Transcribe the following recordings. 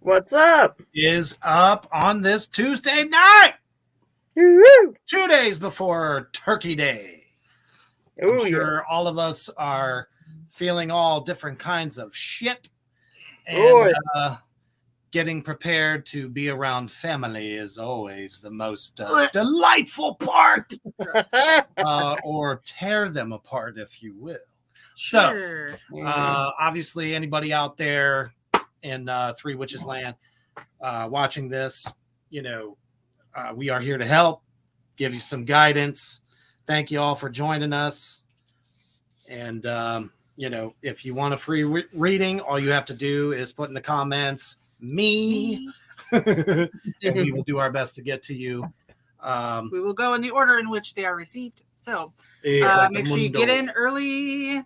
What's up? Is up on this Tuesday night. Woo-hoo. 2 days before Turkey Day. Oh, I'm sure yes. all of us are feeling all different kinds of shit. And Oh, getting prepared to be around family is always the most delightful part. Or tear them apart, if you will. Sure. So, obviously, anybody out there in Three Witches Land watching this, we are here to help, give you some guidance. Thank you all for joining us. And, if you want a free reading, all you have to do is put in the comments, me, and we will do our best to get to you. We will go in the order in which they are received. So make sure you get in early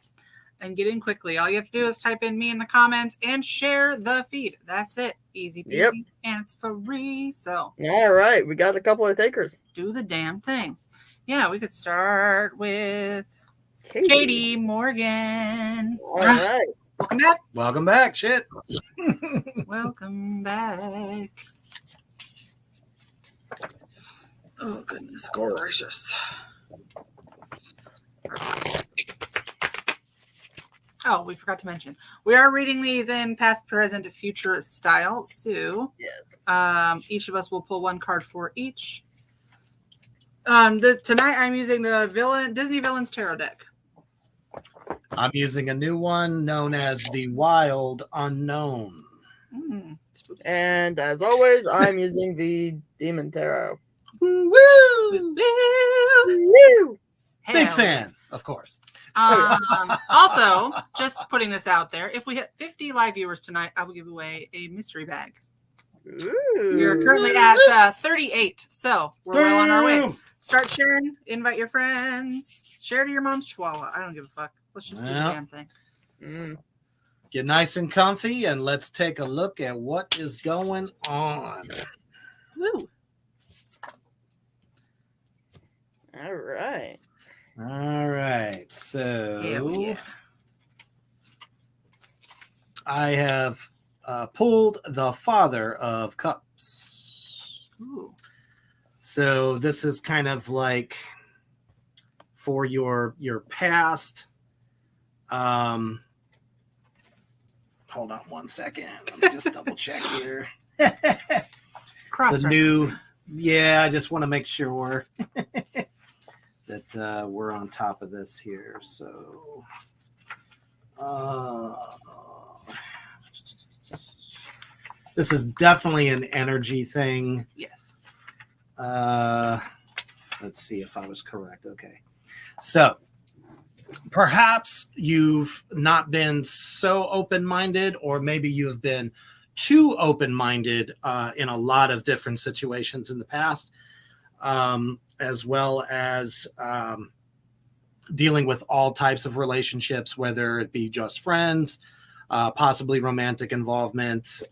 and get in quickly. All you have to do is type in me in the comments and share the feed. That's it. Easy peasy. Yep. And it's free. So all right. We got a couple of takers. do the damn thing. Yeah, we could start with Katie Morgan. All right. Welcome back. Welcome back. Shit. Welcome back. Oh, goodness gracious. Oh, we forgot to mention. We are reading these in past, present, future style. So, yes. Each of us will pull one card for each. Tonight, I'm using the Disney Villains Tarot deck. I'm using a new one known as the Wild Unknown. And as always, I'm using the Demon Tarot. Woo! Woo! Big fan, of course. Also, just putting this out there, if we hit 50 live viewers tonight, I will give away a mystery bag. Ooh. We're currently at 38, so we're well on our way. Start sharing, invite your friends, share to your mom's chihuahua. I don't give a fuck. Let's just do the damn thing. Get nice and comfy, and let's take a look at what is going on. Woo! All right. All right, so I have pulled the Father of Cups. Ooh. So this is kind of like for your past. Hold on one second. Let me just double check here. Cross I just want to make sure that we're on top of this here. So this is definitely an energy thing. Yes. Let's see if I was correct. Okay. So perhaps you've not been so open-minded, or maybe you've been too open-minded in a lot of different situations in the past, as well as dealing with all types of relationships, whether it be just friends, possibly romantic involvement,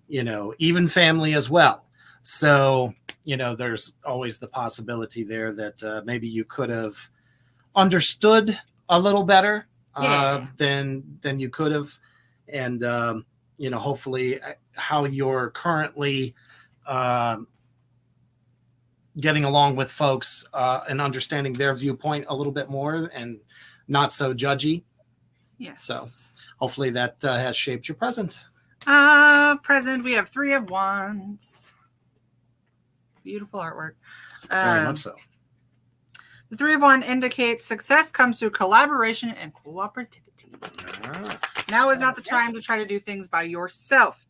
even family as well. So, there's always the possibility there that maybe you could have understood a little better than you could have. And, hopefully how you're currently getting along with folks and understanding their viewpoint a little bit more and not so judgy. Yes. So hopefully that has shaped your present. Present, we have 3 of Wands. Beautiful artwork. Very much so. The 3 of Wands indicates success comes through collaboration and cooperativity. Now is not the time to try to do things by yourself.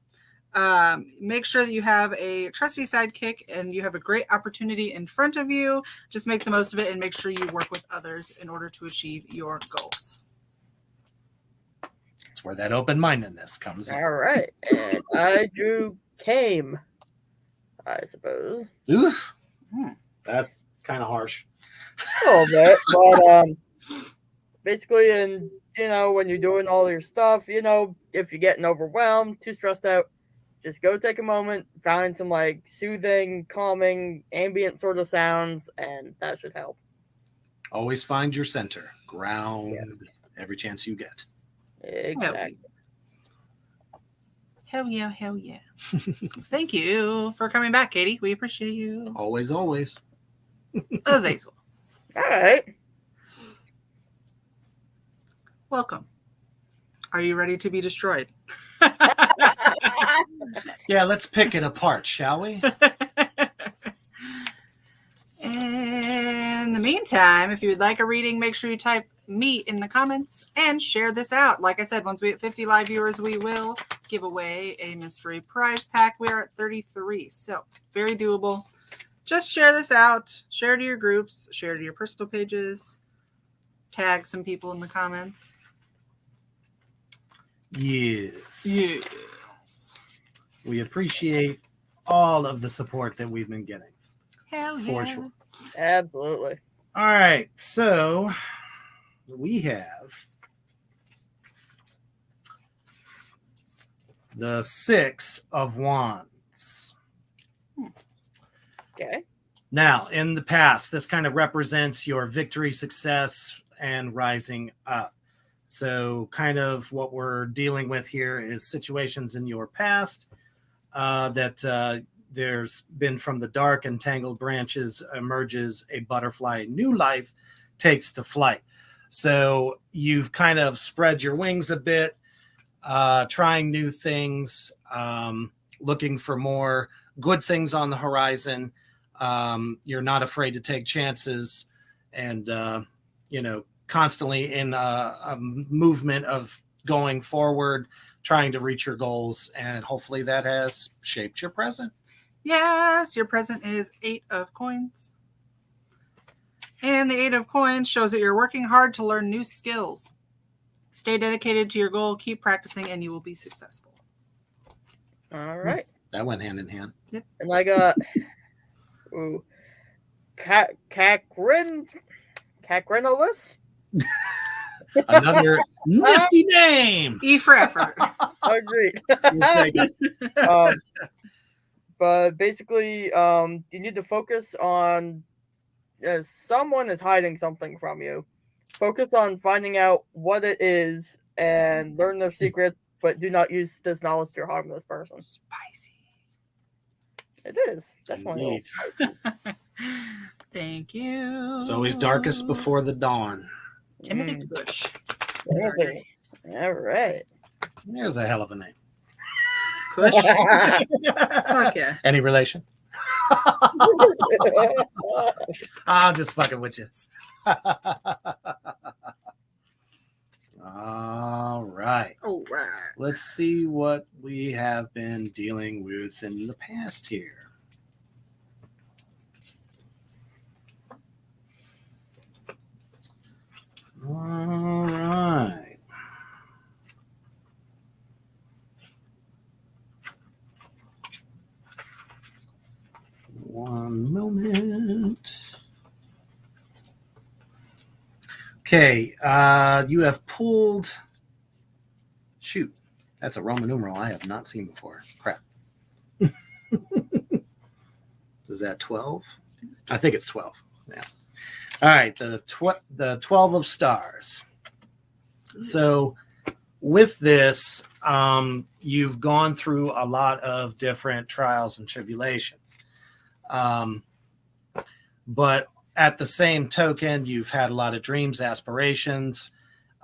Make sure that you have a trusty sidekick and you have a great opportunity in front of you. Just make the most of it and make sure you work with others in order to achieve your goals. That's where that open-mindedness comes in. All right. And I drew Came, I suppose. Oof. That's kind of harsh. A little bit, but basically, when you're doing all your stuff, if you're getting overwhelmed, too stressed out, just go take a moment, find some soothing, calming, ambient sort of sounds, and that should help. Always find your center, ground, every chance you get. Exactly. Hell yeah, hell yeah. Thank you for coming back, Katie. We appreciate you. Always, always. Azazel, All right. welcome. Are you ready to be destroyed? Yeah, let's pick it apart, shall we? In the meantime, if you would like a reading, make sure you type me in the comments and share this out. Like I said, once we hit 50 live viewers, we will give away a mystery prize pack. We are at 33, so very doable. Just share this out. Share to your groups. Share to your personal pages. Tag some people in the comments. Yes. Yes. We appreciate all of the support that we've been getting. Hell yeah. For sure. Absolutely. All right. So we have the 6 of Wands. Okay. Now, in the past, this kind of represents your victory, success, and rising up. So kind of what we're dealing with here is situations in your past that there's been from the dark and tangled branches emerges a butterfly. New life takes to flight. So you've kind of spread your wings a bit, trying new things, looking for more good things on the horizon. You're not afraid to take chances and, constantly in a movement of going forward, trying to reach your goals. And hopefully that has shaped your present. Yes, your present is 8 of coins. And the 8 of coins shows that you're working hard to learn new skills. Stay dedicated to your goal, keep practicing, and you will be successful. All right. That went hand in hand. Yep. And I got Cacrinolus. Another nifty name. E for effort. Agreed. But basically, you need to focus on someone is hiding something from you. Focus on finding out what it is and learn their secret, but do not use this knowledge to harm this person. Spicy. It is definitely a little spicy. Thank you. It's always darkest before the dawn. Timothy Bush. Okay. All right. There's a hell of a name. Kush. Fuck yeah. Any relation? I'm just fucking with you. All right. All right. Let's see what we have been dealing with in the past here. All right. One moment. Okay, you have pulled. Shoot, that's a Roman numeral I have not seen before. Crap. Is that 12? I think it's 12. Yeah. All right, the 12 of stars. So with this, you've gone through a lot of different trials and tribulations. But at the same token, you've had a lot of dreams, aspirations,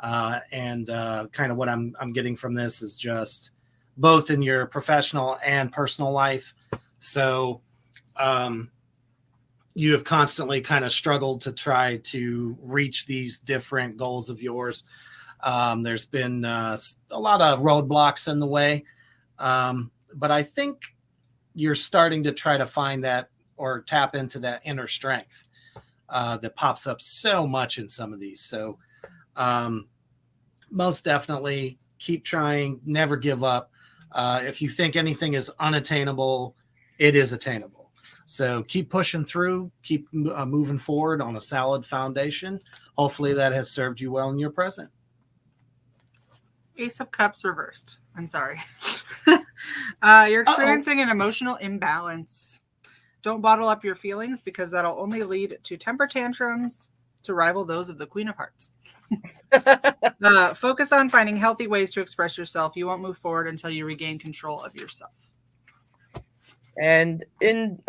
and kind of what I'm getting from this is just both in your professional and personal life. So you have constantly kind of struggled to try to reach these different goals of yours. There's been a lot of roadblocks in the way, but I think you're starting to try to find that or tap into that inner strength that pops up so much in some of these. So most definitely keep trying, never give up. If you think anything is unattainable, it is attainable. So keep pushing through, keep moving forward on a solid foundation. Hopefully that has served you well in your present. Ace of Cups reversed. I'm sorry. You're experiencing an emotional imbalance. Don't bottle up your feelings because that'll only lead to temper tantrums, to rival those of the Queen of Hearts. Focus on finding healthy ways to express yourself. You won't move forward until you regain control of yourself. And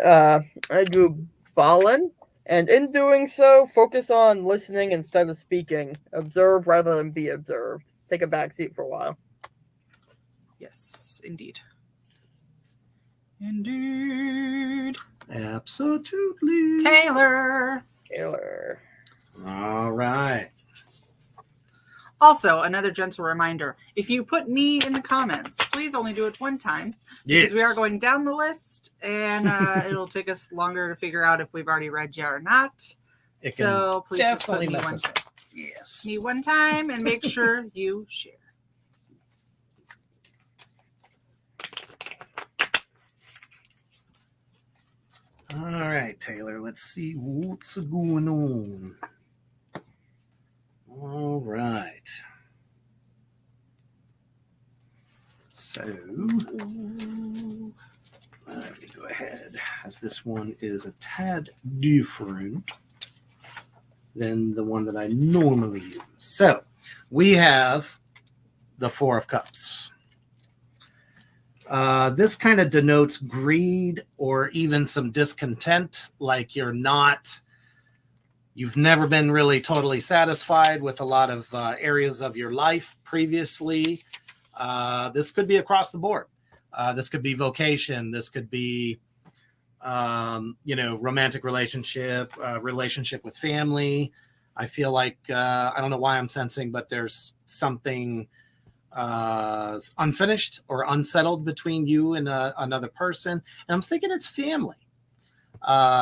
I do Balin. And in doing so, focus on listening instead of speaking. Observe rather than be observed. Take a back seat for a while. Yes, indeed. Indeed. Absolutely. Taylor. All right. Also, another gentle reminder, if you put me in the comments, please only do it one time. Because we are going down the list, and it'll take us longer to figure out if we've already read you or not. So please just put me one time and make sure you share. All right, Taylor, let's see what's going on. All right. So, let me go ahead, as this one is a tad different than the one that I normally use. So, we have the Four of Cups. This kind of denotes greed or even some discontent, like you've never been really totally satisfied with a lot of areas of your life previously. This could be across the board. This could be vocation. This could be, romantic relationship with family. I feel like, I don't know why I'm sensing, but there's something unfinished or unsettled between you and another person. And I'm thinking it's family.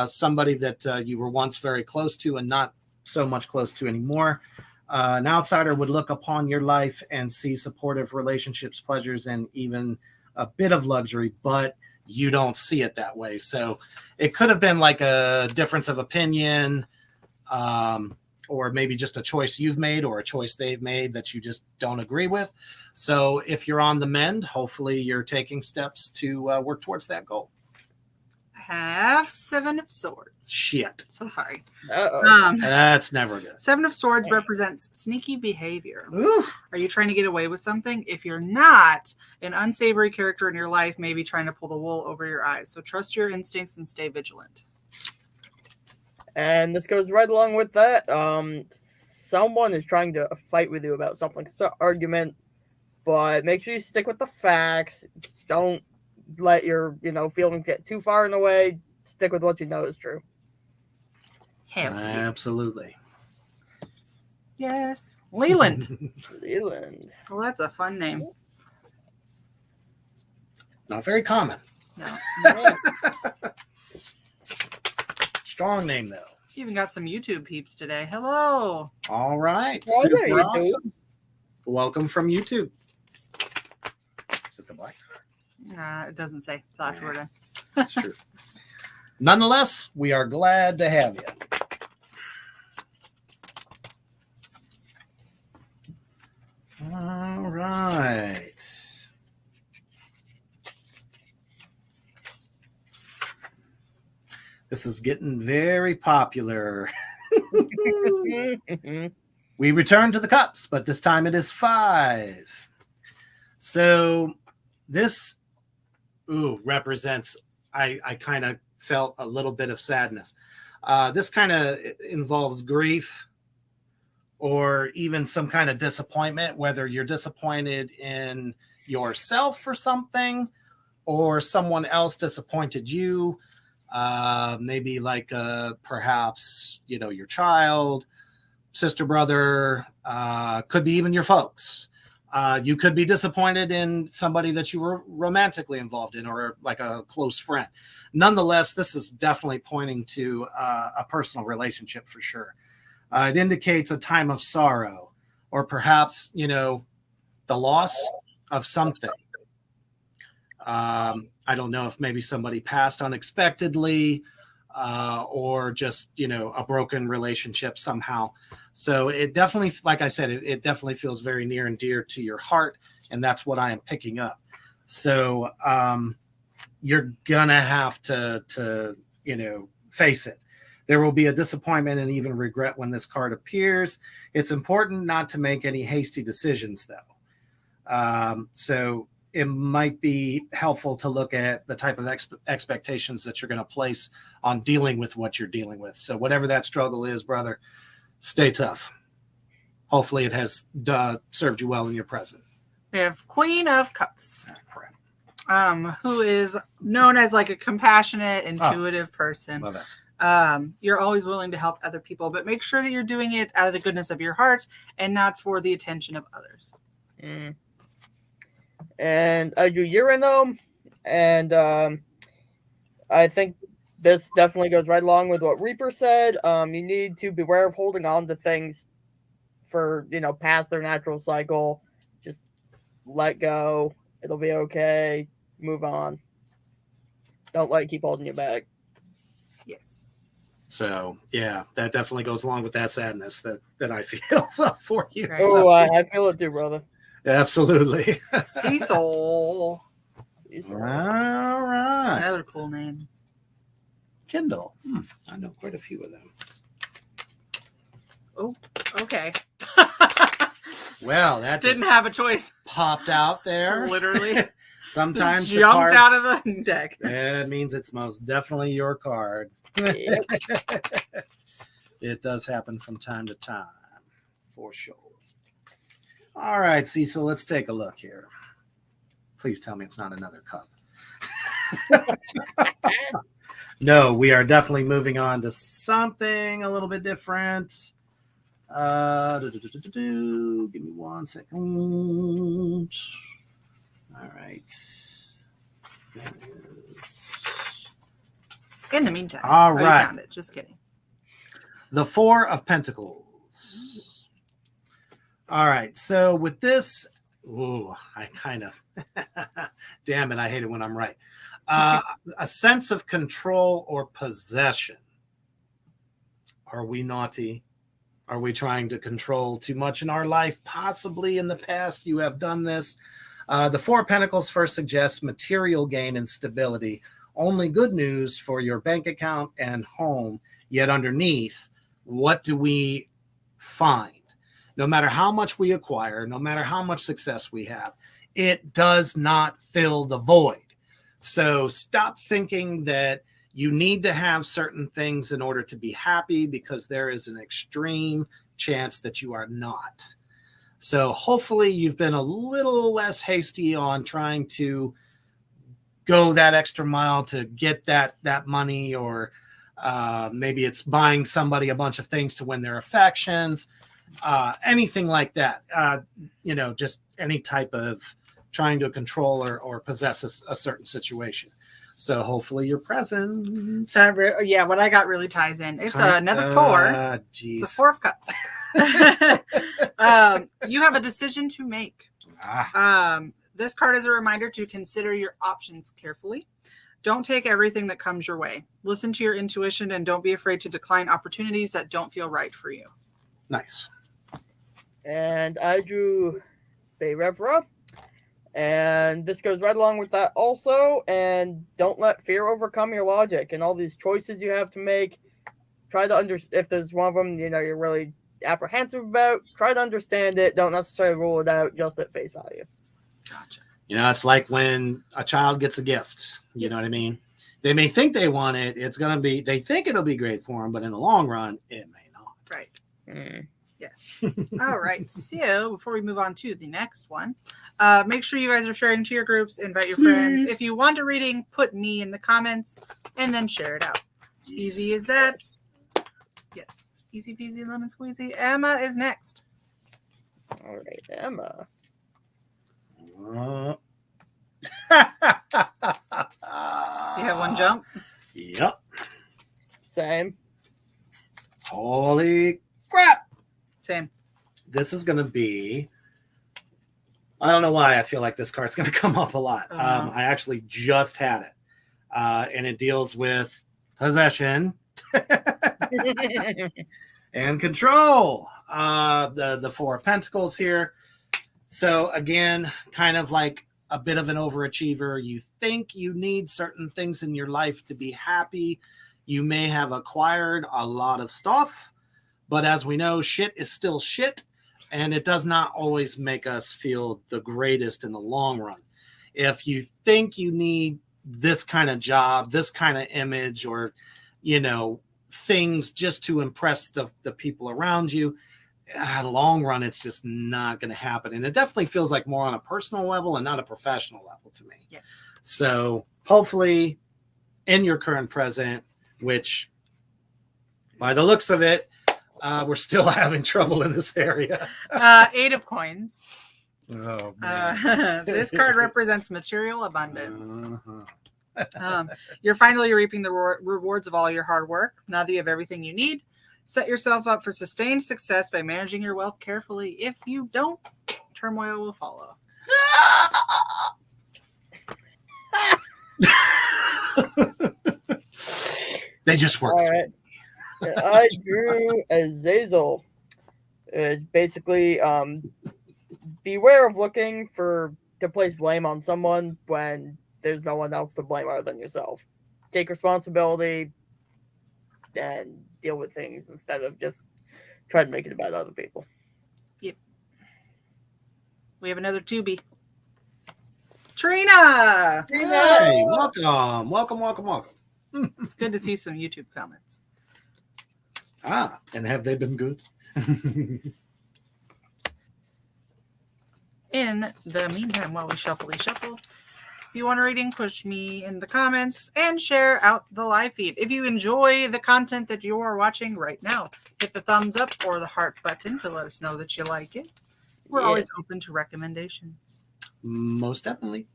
Somebody that you were once very close to and not so much close to anymore. An outsider would look upon your life and see supportive relationships, pleasures, and even a bit of luxury, but you don't see it that way. So it could have been like a difference of opinion, or maybe just a choice you've made or a choice they've made that you just don't agree with. So if you're on the mend, hopefully you're taking steps to work towards that goal. Have Seven of Swords. Shit. So sorry. That's never good. Seven of Swords represents sneaky behavior. Oof. Are you trying to get away with something? If you're not, an unsavory character in your life may be trying to pull the wool over your eyes. So trust your instincts and stay vigilant. And this goes right along with that. Someone is trying to fight with you about something. It's an argument, but make sure you stick with the facts. Don't let your feelings get too far in the way. Stick with what you know is true. Absolutely. Yes. Leland. Leland. Well, that's a fun name. Not very common. No. Strong name, though. Even got some YouTube peeps today. Hello. All right. Well, super awesome. Welcome from YouTube. Is it the black card? It doesn't say. It's afterward. That's true. Nonetheless, we are glad to have you. All right. This is getting very popular. We return to the cups, but this time it is 5. So this represents, I kind of felt a little bit of sadness. This kind of involves grief or even some kind of disappointment, whether you're disappointed in yourself for something or someone else disappointed you. Maybe like perhaps, your child, sister, brother, could be even your folks. You could be disappointed in somebody that you were romantically involved in or like a close friend. Nonetheless, this is definitely pointing to a personal relationship for sure. It indicates a time of sorrow or perhaps, the loss of something. I don't know if maybe somebody passed unexpectedly or just, a broken relationship somehow. So it definitely, like I said, it definitely feels very near and dear to your heart. And that's what I am picking up. So you're going to have to face it. There will be a disappointment and even regret when this card appears. It's important not to make any hasty decisions, though. So it might be helpful to look at the type of expectations that you're going to place on dealing with what you're dealing with. So whatever that struggle is, brother, stay tough. Hopefully it has served you well in your present. We have Queen of Cups, who is known as like a compassionate, intuitive person. Well, that's You're always willing to help other people, but make sure that you're doing it out of the goodness of your heart and not for the attention of others. And I do Uranome, and I think this definitely goes right along with what Reaper said. You need to beware of holding on to things for, past their natural cycle. Just let go. It'll be okay. Move on. Don't let it keep holding you back. Yes. So, yeah, that definitely goes along with that sadness that I feel for you. Right. Oh, So, I feel it too, brother. absolutely. Cecil. All right. Another cool name. Kindle. I know quite a few of them. Oh, okay. Well, that Didn't just have a choice. popped out there. Literally. Sometimes Just the jumped cards, out of the deck. it means it's most definitely your card. Yep. It does happen from time to time, for sure. All right, Cecil, let's take a look here. Please tell me it's not another cup. No, we are definitely moving on to something a little bit different. Give me 1 second. All right. In the meantime. All you right. found it. Just kidding. The Four of Pentacles. All right. So with this, I kind of, damn it, I hate it when I'm right. A sense of control or possession. Are we naughty? Are we trying to control too much in our life? Possibly in the past you have done this. The Four of Pentacles first suggests material gain and stability. Only good news for your bank account and home. Yet underneath, what do we find? No matter how much we acquire, no matter how much success we have, it does not fill the void. So stop thinking that you need to have certain things in order to be happy, because there is an extreme chance that you are not. So hopefully you've been a little less hasty on trying to go that extra mile to get that money, or maybe it's buying somebody a bunch of things to win their affections, anything like that. Just any type of trying to control or possess a certain situation. So hopefully you're present. What I got really ties in. It's another four. Geez. It's a Four of Cups. You have a decision to make. This card is a reminder to consider your options carefully. Don't take everything that comes your way. Listen to your intuition and don't be afraid to decline opportunities that don't feel right for you. Nice. And I drew Bayrevra. And this goes right along with that also. And don't let fear overcome your logic and all these choices you have to make. Try to understand if there's one of them, you're really apprehensive about. Try to understand it. Don't necessarily rule it out just at face value. Gotcha. It's like when a child gets a gift. You know what I mean? They may think they want it. They think it'll be great for them, but in the long run, it may not. Right. Yes. All right. So before we move on to the next one, make sure you guys are sharing to your groups, invite your friends. If you want a reading, put me in the comments and then share it out. Easy as that. Yes. Easy peasy lemon squeezy. Emma is next. All right, Emma. Do Do you have one jump? Yep. Same. Holy crap. Same. This is going to be, I don't know why I feel like this card's going to come up a lot. Uh-huh. I actually just had it. And it deals with possession and control. The Four of Pentacles here. So again, kind of like a bit of an overachiever. You think you need certain things in your life to be happy. You may have acquired a lot of stuff, but as we know, shit is still shit, and it does not always make us feel the greatest in the long run. If you think you need this kind of job, this kind of image, or, things just to impress the people around you, in the long run, it's just not going to happen. And it definitely feels like more on a personal level and not a professional level to me. Yes. So hopefully in your current present, which by the looks of it, we're still having trouble in this area. 8 of coins. Oh, man. This card represents material abundance. Uh-huh. You're finally reaping the rewards of all your hard work. Now that you have everything you need, set yourself up for sustained success by managing your wealth carefully. If you don't, turmoil will follow. They just work. All right. I drew Azazel. Basically, beware of looking to place blame on someone when there's no one else to blame other than yourself. Take responsibility and deal with things instead of just trying to make it about other people. Yep. We have another 2B. Trina! Hey, welcome. It's good to see some YouTube comments. And have they been good? In the meantime, while we shuffle, if you want a reading, push me in the comments and share out the live feed. If you enjoy the content that you are watching right now, hit the thumbs up or the heart button to let us know that you like it. We're always open to recommendations. Most definitely.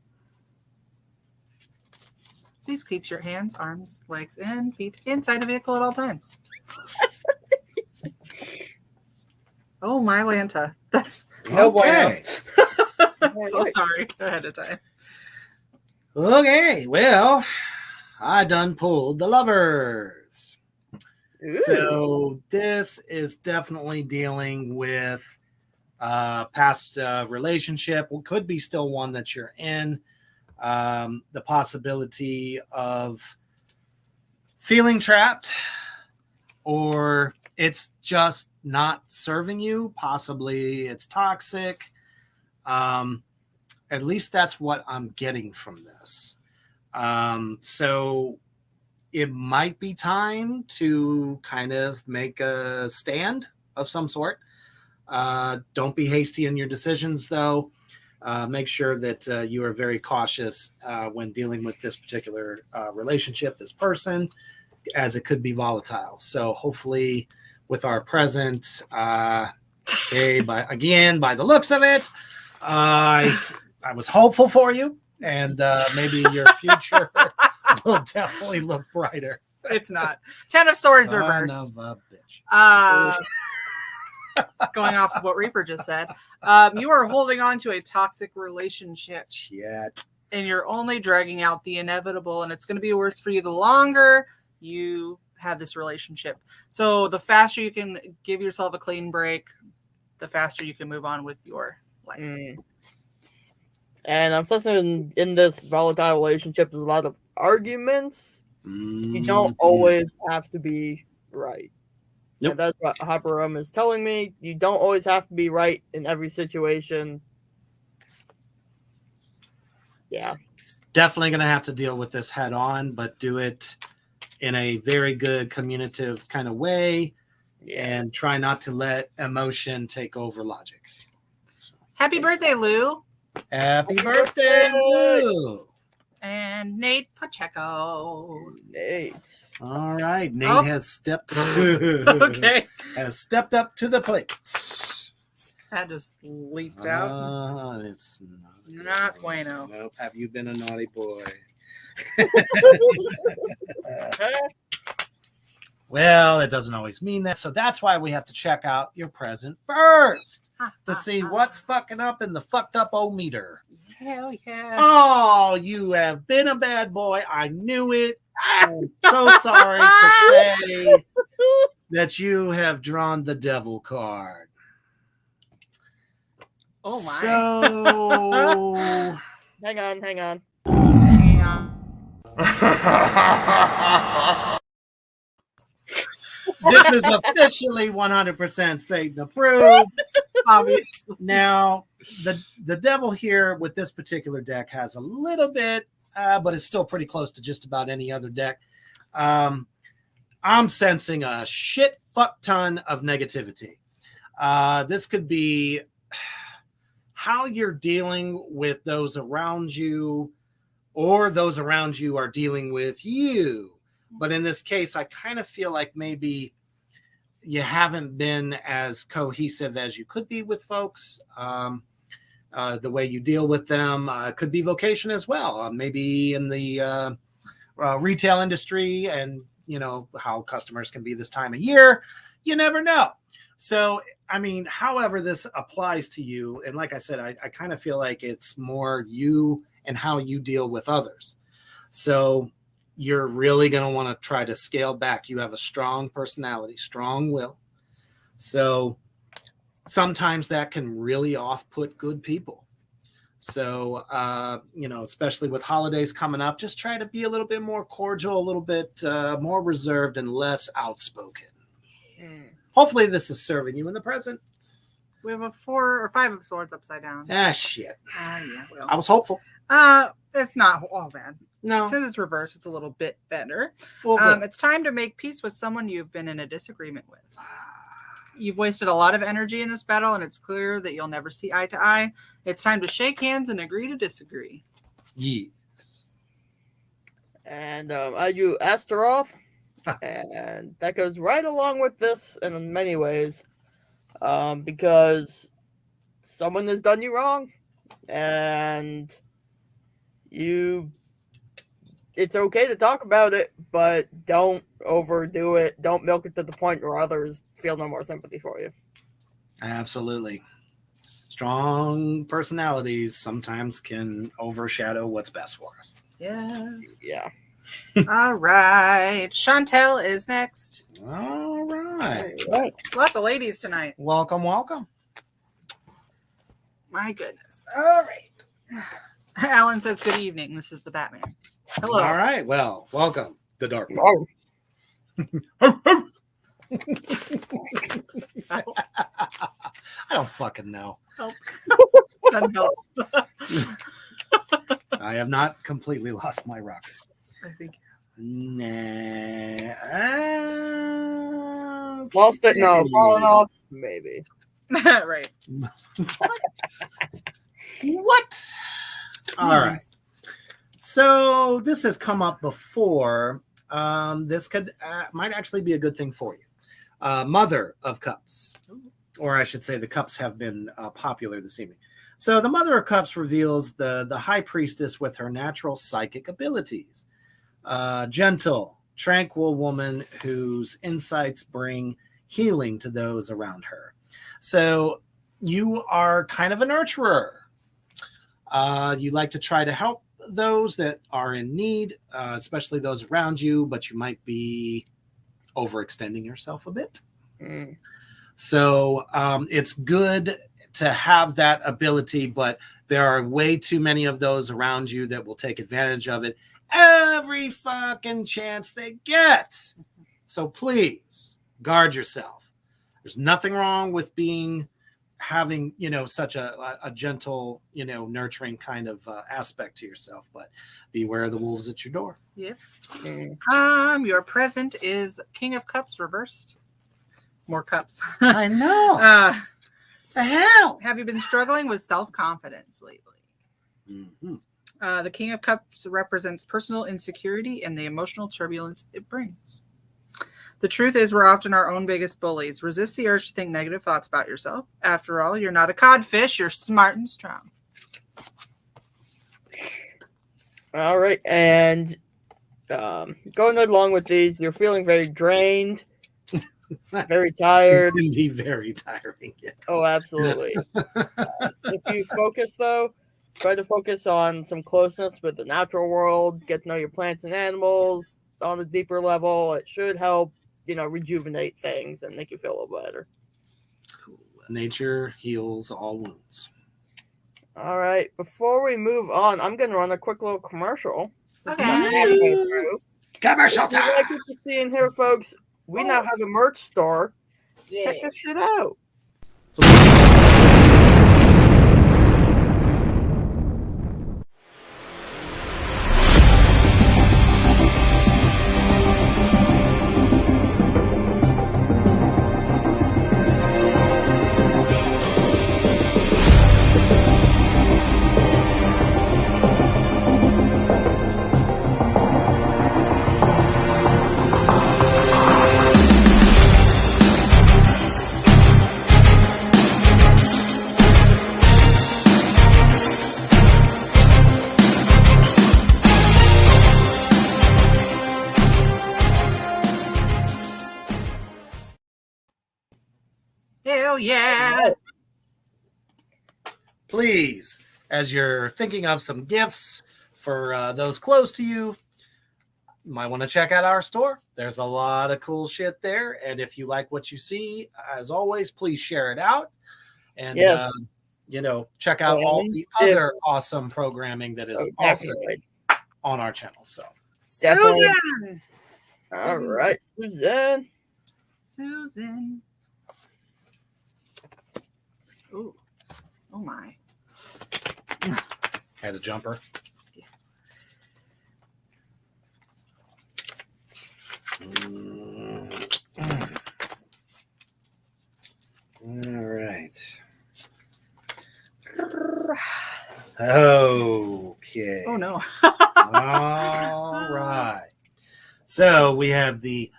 Please keep your hands, arms, legs, and feet inside the vehicle at all times. Oh, my Lanta. That's Okay. so sorry ahead of time. Okay, well, I done pulled the Lovers. Ooh. So this is definitely dealing with past relationship. Well, could be still one that you're in. The possibility of feeling trapped, or it's just not serving you. Possibly it's toxic. At least that's what I'm getting from this. So it might be time to kind of make a stand of some sort. Don't be hasty in your decisions, though. Make sure that you are very cautious when dealing with this particular relationship, this person, as it could be volatile. So hopefully with our present, by the looks of it, I was hopeful for you, and maybe your future will definitely look brighter. It's not. 10 of Swords Son reversed. of a bitch. Going off of what Reaper just said, you are holding on to a toxic relationship. Shit. And you're only dragging out the inevitable, and it's going to be worse for you the longer you have this relationship. So the faster you can give yourself a clean break, the faster you can move on with your life. And I'm sensing in this volatile relationship, there's a lot of arguments. You don't always have to be right. Nope. And that's what Haparum is telling me. You don't always have to be right in every situation. Yeah. Definitely going to have to deal with this head on, but do it in a very good communicative kind of way. Yes. And try not to let emotion take over logic. Happy birthday, Lou. Happy birthday, Lou. And Nate Pacheco. Nate. All right. Nate has stepped has stepped up to the plate. That just leaped out. It's not bueno. Nope. Have you been a naughty boy? Well, it doesn't always mean that. So that's why we have to check out your present first to see what's fucking up in the fucked up old meter. Hell yeah. Oh, you have been a bad boy. I knew it. I'm so sorry to say that you have drawn the devil card. Oh my. So hang on. Hang on. this is officially 100% Satan approved. Obviously. Now, the devil here with this particular deck has a little bit, but it's still pretty close to just about any other deck. I'm sensing a shit fuck ton of negativity. This could be how you're dealing with those around you, or those around you are dealing with you. But in this case, I kind of feel like maybe you haven't been as cohesive as you could be with folks. The way you deal with them could be vocation as well. Maybe in the retail industry, and you know how customers can be this time of year. You never know. So, I mean, however this applies to you, and like I said, I kind of feel like it's more you and how you deal with others. So you're really going to want to try to scale back. You have a strong personality, strong will. So sometimes that can really off-put good people. So, you know, especially with holidays coming up, just try to be a little bit more cordial, a little bit more reserved and less outspoken. Hopefully this is serving you in the present. We have a 4 or 5 of swords upside down. Shit. Yeah, well. I was hopeful. It's not all bad. No. Since it's reversed, it's a little bit better. Well, it's time to make peace with someone you've been in a disagreement with. You've wasted a lot of energy in this battle, and it's clear that you'll never see eye to eye. It's time to shake hands and agree to disagree. Yes. And I do Astaroth, and that goes right along with this in many ways, because someone has done you wrong, and it's okay to talk about it, but don't overdo it. Don't milk it to the point where others feel no more sympathy for you. Absolutely. Strong personalities sometimes can overshadow what's best for us. Yes. Yeah. All right. Chantel is next. All right. Lots of ladies tonight. Welcome, welcome. My goodness. All right. Alan says, good evening. This is the Batman. Hello. All right. Well, welcome, the Dark Oh. I don't fucking know. Help. Send help. I have not completely lost my rocket. I think. Nah. Lost it? No. Falling off? Maybe. Right. What? All right. So this has come up before. This might actually be a good thing for you. Mother of Cups, or I should say the cups have been popular this evening. So the Mother of Cups reveals the High Priestess with her natural psychic abilities. Gentle, tranquil woman whose insights bring healing to those around her. So you are kind of a nurturer. You like to try to help those that are in need, especially those around you, but you might be overextending yourself a bit. So it's good to have that ability, but there are way too many of those around you that will take advantage of it every fucking chance they get. So please guard yourself. There's nothing wrong with having, you know, such a gentle, you know, nurturing kind of aspect to yourself, but beware of the wolves at your door. Yep. Your present is King of Cups reversed. More cups. I know. The hell? Have you been struggling with self-confidence lately? Mm-hmm. The King of Cups represents personal insecurity and the emotional turbulence it brings. The truth is, we're often our own biggest bullies. Resist the urge to think negative thoughts about yourself. After all, you're not a codfish. You're smart and strong. All right. And going along with these, you're feeling very drained, very tired. It can be very tiring. Yes. Oh, absolutely. If you focus, though, try to focus on some closeness with the natural world. Get to know your plants and animals on a deeper level. It should help, you know, rejuvenate things and make you feel a little better. Nature heals all wounds. All right. Before we move on, I'm going to run a quick little commercial. Okay. Commercial If you time. like what you see and hear, folks, we now have a merch store. Check this shit out. Hell yeah. Please, as you're thinking of some gifts for those close to you, you might want to check out our store. There's a lot of cool shit there. And if you like what you see, as always, please share it out. And, Yes. check out all the other awesome programming that is also definitely on our channel. So, Definitely. Susan. All right, Susan. Ooh. Oh my. had a jumper. All right. Okay. Oh no. All right. So we have the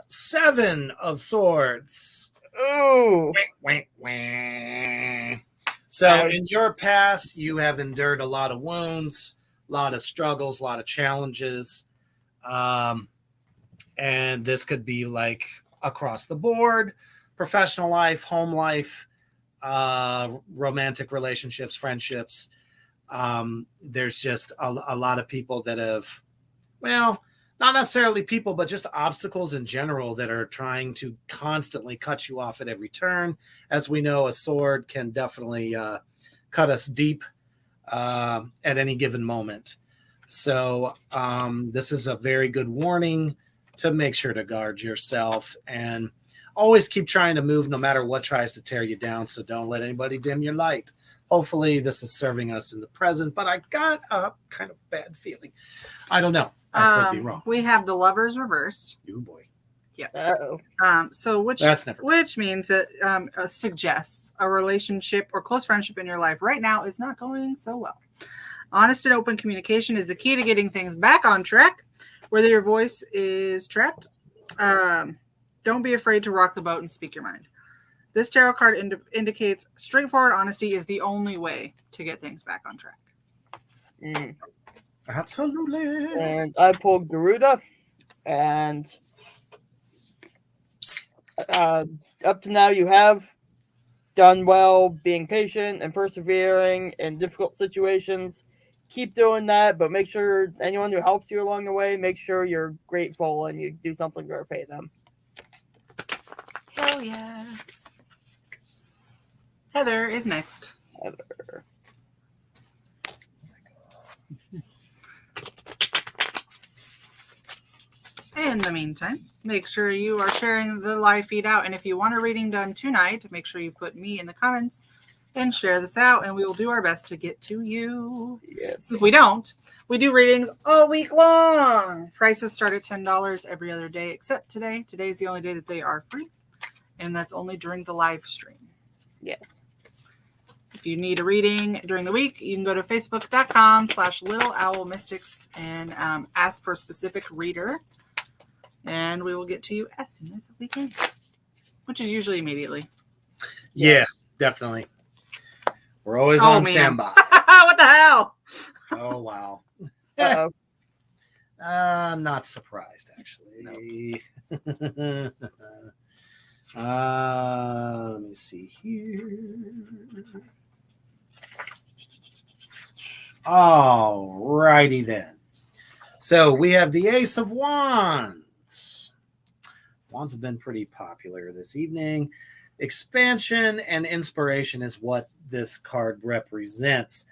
7 of Swords. Ooh. So in your past, you have endured a lot of wounds, a lot of struggles, a lot of challenges. And this could be like across the board, professional life, home life, romantic relationships, friendships. There's just a lot of people that have, well, not necessarily people, but just obstacles in general that are trying to constantly cut you off at every turn. As we know, a sword can definitely cut us deep at any given moment. So this is a very good warning to make sure to guard yourself and always keep trying to move no matter what tries to tear you down. So don't let anybody dim your light. Hopefully this is serving us in the present, but I got a kind of bad feeling. I don't know. I could be wrong. We have the Lovers reversed. Oh boy. Yeah. Uh-oh. So which means that suggests a relationship or close friendship in your life right now is not going so well. Honest and open communication is the key to getting things back on track. Whether your voice is trapped, don't be afraid to rock the boat and speak your mind. This tarot card indicates straightforward honesty is the only way to get things back on track. Absolutely. And I pulled Garuda, and up to now you have done well being patient and persevering in difficult situations. Keep doing that, but make sure anyone who helps you along the way, make sure you're grateful and you do something to repay them. Hell yeah. Heather is next. Heather. In the meantime, make sure you are sharing the live feed out. And if you want a reading done tonight, make sure you put me in the comments and share this out, and we will do our best to get to you. Yes. If we don't, we do readings all week long. Prices start at $10 every other day except today. Today's the only day that they are free, and that's only during the live stream. Yes. If you need a reading during the week, you can go to facebook.com/littleowlmystics and ask for a specific reader, and we will get to you as soon as we can, which is usually immediately. Yeah, definitely. We're always on standby. What the hell? Oh, wow. Uh-oh. Not surprised, actually. No. Let me see here. All righty then. So we have the Ace of Wands. Wands have been pretty popular this evening. Expansion and inspiration is what this card represents.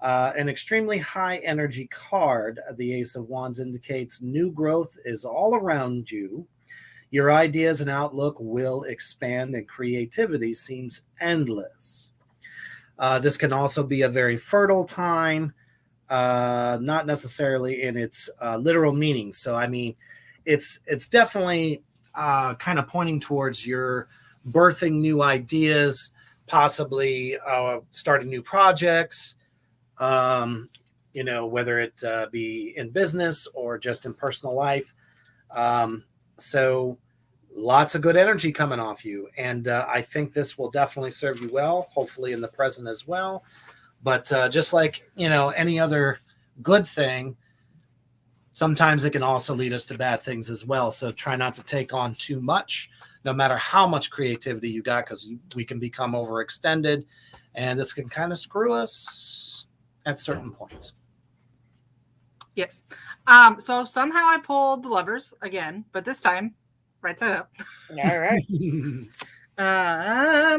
An extremely high energy card, the Ace of Wands, indicates new growth is all around you. Your ideas and outlook will expand, and creativity seems endless. This can also be a very fertile time, not necessarily in its literal meaning. So, I mean, it's definitely kind of pointing towards your birthing new ideas, possibly starting new projects, whether it be in business or just in personal life. So lots of good energy coming off you. And I think this will definitely serve you well, hopefully in the present as well. But just like, any other good thing, sometimes it can also lead us to bad things as well. So try not to take on too much, no matter how much creativity you got, because we can become overextended, and this can kind of screw us at certain points. Yes. So somehow I pulled the Lovers again, but this time right side up. All right.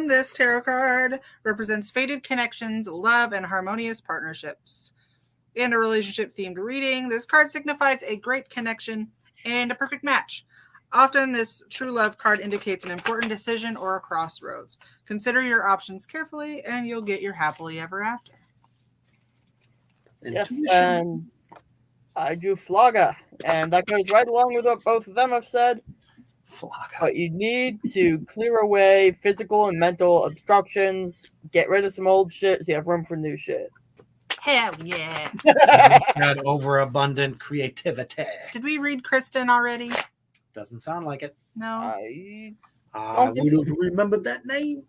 This tarot card represents fated connections, love, and harmonious partnerships. In a relationship-themed reading, this card signifies a great connection and a perfect match. Often, this true love card indicates an important decision or a crossroads. Consider your options carefully, and you'll get your happily ever after. Yes, and I do Flaga, and that goes right along with what both of them have said. Flaga. But you need to clear away physical and mental obstructions, get rid of some old shit so you have room for new shit. Hell yeah. That overabundant creativity. Did we read Kristen already? Doesn't sound like it. No. I Don't would remember that name.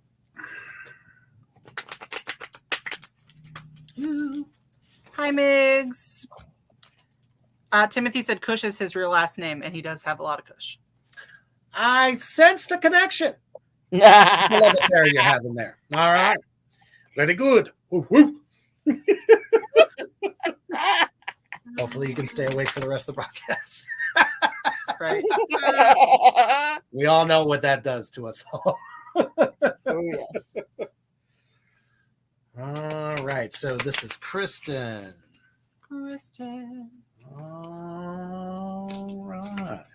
Hi, Migs. Timothy said Kush is his real last name, and he does have a lot of Kush. I sensed a connection. I love the pair you're having there. All right. Very good. Woo, woo. Hopefully you can stay awake for the rest of the broadcast. Right. We all know what that does to us all. Oh, yes. All right. So this is Kristen. Kristen. All right.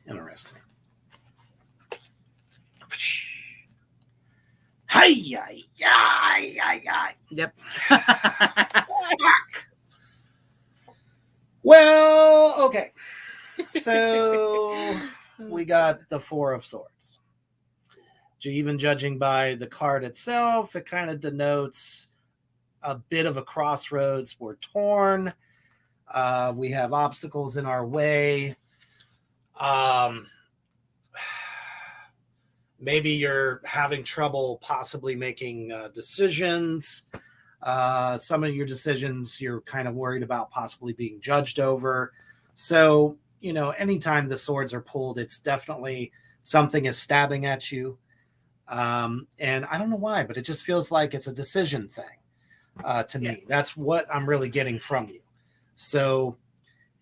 Interesting. Hi, hi. Yep. Well, okay. So we got the Four of Swords. Even judging by the card itself, it kind of denotes a bit of a crossroads. We're torn. We have obstacles in our way. Maybe you're having trouble possibly making decisions. Some of your decisions you're kind of worried about possibly being judged over. So, anytime the swords are pulled, it's definitely something is stabbing at you. And I don't know why, but it just feels like it's a decision thing to me. That's what I'm really getting from you. So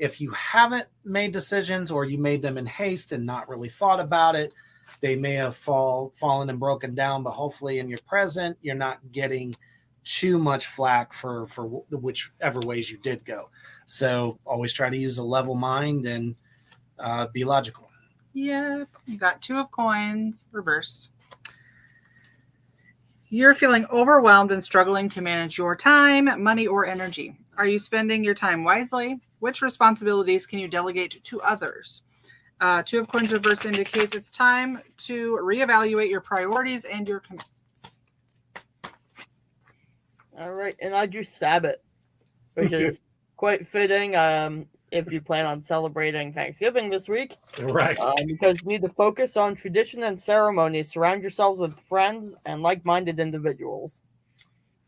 if you haven't made decisions, or you made them in haste and not really thought about it, they may have fallen and broken down, but hopefully in your present, you're not getting too much flack for whichever ways you did go. So always try to use a level mind and be logical. Yep. You got Two of Coins reversed. You're feeling overwhelmed and struggling to manage your time, money, or energy. Are you spending your time wisely? Which responsibilities can you delegate to others? Two of Coins reverse indicates it's time to reevaluate your priorities and your commitments. All right, and I do Sabbath, which is quite fitting if you plan on celebrating Thanksgiving this week. Right. Because you need to focus on tradition and ceremony. Surround yourselves with friends and like-minded individuals.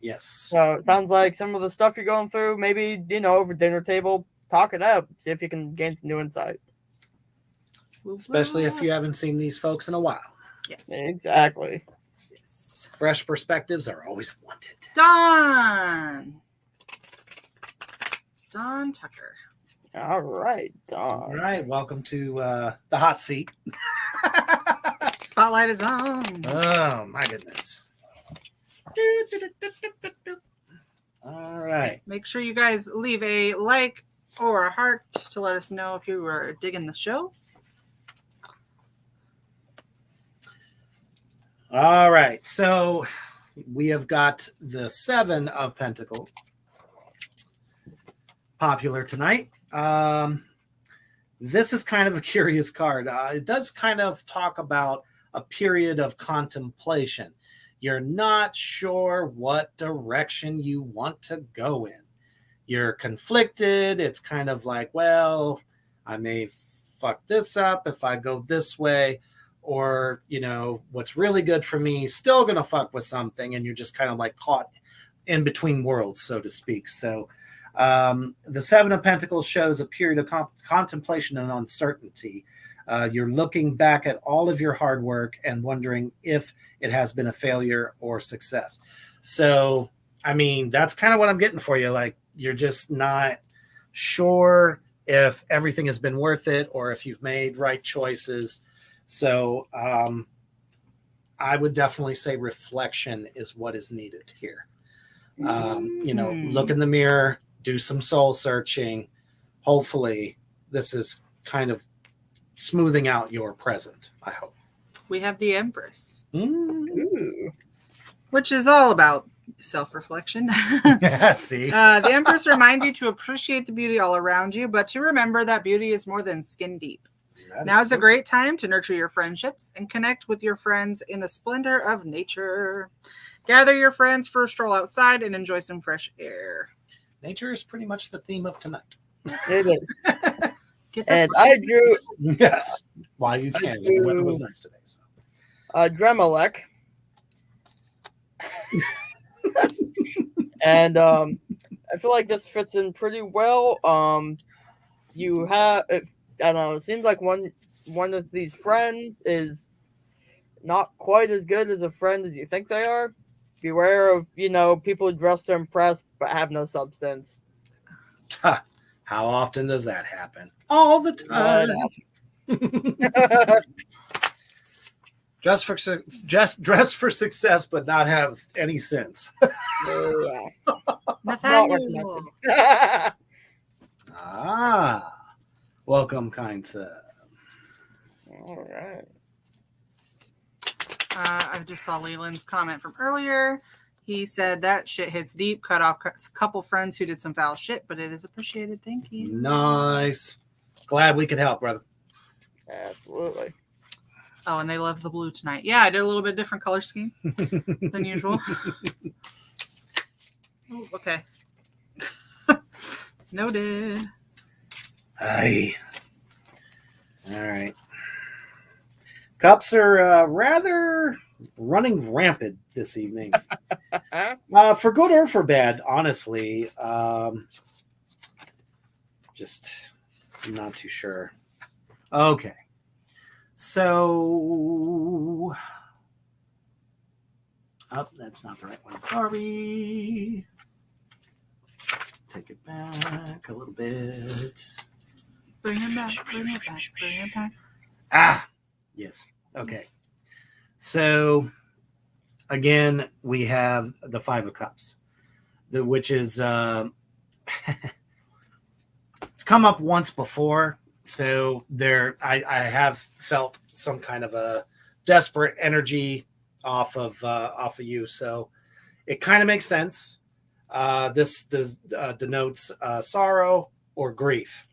Yes. So it sounds like some of the stuff you're going through, maybe, over dinner table, talk it out. See if you can gain some new insight. Especially if you haven't seen these folks in a while. Yes. Exactly. Yes. Fresh perspectives are always wanted. Dawn Tucker. All right, Dawn. All right. Welcome to the hot seat. spotlight is on. Oh, my goodness. All right. Make sure you guys leave a like or a heart to let us know if you were digging the show. All right. So we have got the 7 of Pentacles. Popular tonight. This is kind of a curious card. It does kind of talk about a period of contemplation. You're not sure what direction you want to go in. You're conflicted. It's kind of like, well, I may fuck this up if I go this way, or, you know, what's really good for me still going to fuck with something. And you're just kind of like caught in between worlds, so to speak. So the 7 of Pentacles shows a period of contemplation and uncertainty. You're looking back at all of your hard work and wondering if it has been a failure or success. So, I mean, that's kind of what I'm getting for you. Like, you're just not sure if everything has been worth it or if you've made right choices. So, I would definitely say reflection is what is needed here. You know, look in the mirror, do some soul searching. Hopefully, this is kind of smoothing out your present, I hope. We have the Empress, Ooh. which is all about self-reflection. See? The Empress reminds you to appreciate the beauty all around you, but to remember that beauty is more than skin deep. Now is a great time to nurture your friendships and connect with your friends in the splendor of nature. Gather your friends for a stroll outside and enjoy some fresh air. Nature is pretty much the theme of tonight. It is. And I drew Yes. While you can. The weather was nice today. So. Dremelech. And I feel like this fits in pretty well. You have, I don't know, it seems like one of these friends is not quite as good as a friend as you think they are. Beware of, you know, people who dress to impress but have no substance. How often does that happen? All the time. Just dress for success, but not have any sense. Yeah. Not Nathaniel. recommended. Welcome, kind sir. All right. I just saw Leland's comment from earlier. He said that shit hits deep. Cut off a couple friends who did some foul shit, but it is appreciated. Thank you. Nice. Glad we could help, brother. Absolutely. Oh, and they love the blue tonight. Yeah, I did a little bit different color scheme than usual. Oh, okay. Noted. Aye. All right. Cups are rather running rampant this evening. For good or for bad, honestly. Just not too sure. Okay. So, that's not the right one. Sorry. Take it back a little bit. Bring it back, bring it back, bring it back. Yes. Okay. So, again, we have the 5 of Cups, which is it's come up once before. So I have felt some kind of a desperate energy off of you. So it kind of makes sense. This denotes sorrow or grief.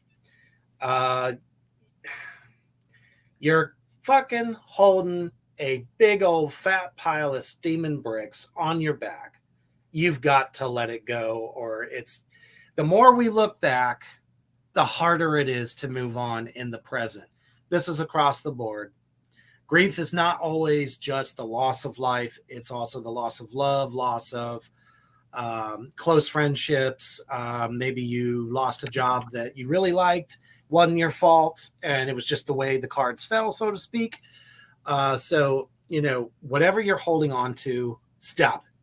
You're fucking holding a big old fat pile of steaming bricks on your back. You've got to let it go, or it's the more we look back, the harder it is to move on in the present. This is across the board. Grief is not always just the loss of life. It's also the loss of love, loss of close friendships. Maybe you lost a job that you really liked, wasn't your fault, and it was just the way the cards fell, so to speak. So, you know, whatever you're holding on to, stop it.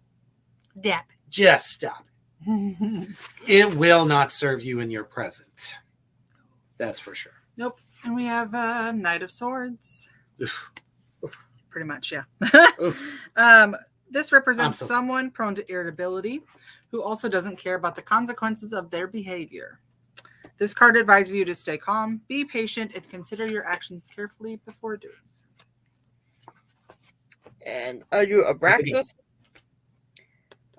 Dap. Just stop it. It will not serve you in your present. That's for sure. Nope. And we have Knight of Swords. pretty much, yeah. Oof. This represents so someone prone to irritability who also doesn't care about the consequences of their behavior. This card advises you to stay calm, be patient, and consider your actions carefully before doing so. And I drew Abraxas.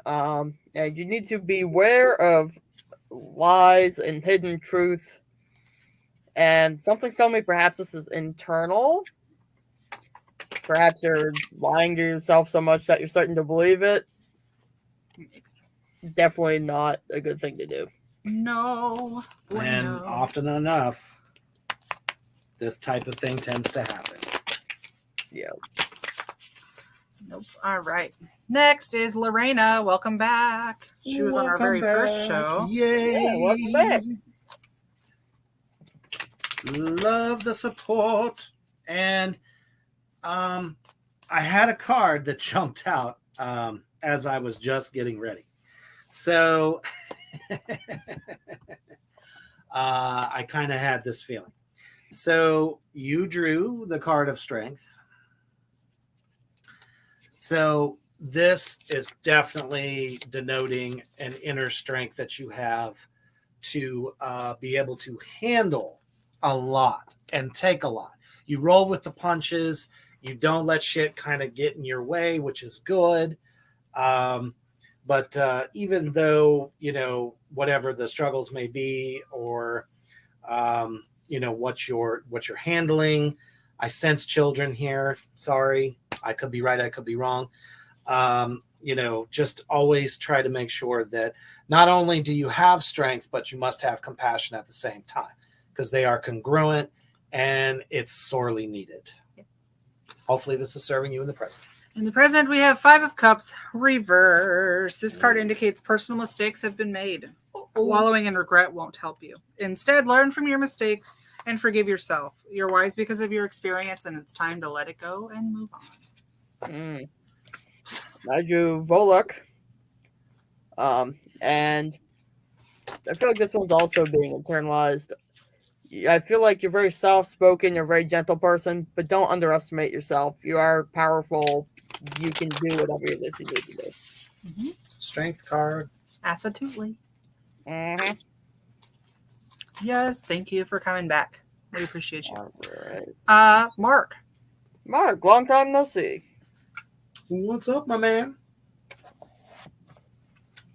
And you need to beware of lies and hidden truth. And something's telling me perhaps this is internal. Perhaps you're lying to yourself so much that you're starting to believe it. Definitely not a good thing to do. No. And Bueno. often enough, this type of thing tends to happen. Yeah. Nope. All right. Next is Lorena. Welcome back. She was on our very first show. Yay! Yeah, welcome back. Love the support. And I had a card that jumped out as I was just getting ready. So I kind of had this feeling. So you drew the card of strength. So this is definitely denoting an inner strength that you have to be able to handle a lot and take a lot. You roll with the punches. You don't let shit kind of get in your way, which is good. But even though, you know, whatever the struggles may be, or, you know, what you're handling, I sense children here. Sorry, I could be right. I could be wrong. You know, just always try to make sure that not only do you have strength, but you must have compassion at the same time, because they are congruent and it's sorely needed. Hopefully this is serving you in the present. In the present, we have Five of Cups reverse. This card indicates personal mistakes have been made. Wallowing in regret won't help you. Instead, learn from your mistakes and forgive yourself. You're wise because of your experience, and it's time to let it go and move on. I drew Volok. And I feel like this one's also being internalized. I feel like you're very soft-spoken, you're a very gentle person, but don't underestimate yourself. You are powerful. You can do whatever it is you need to do. Mm-hmm. Strength card. Absolutely. Mm-hmm. Yes, thank you for coming back. We appreciate you. All right. Mark. Mark, long time no see. What's up, my man?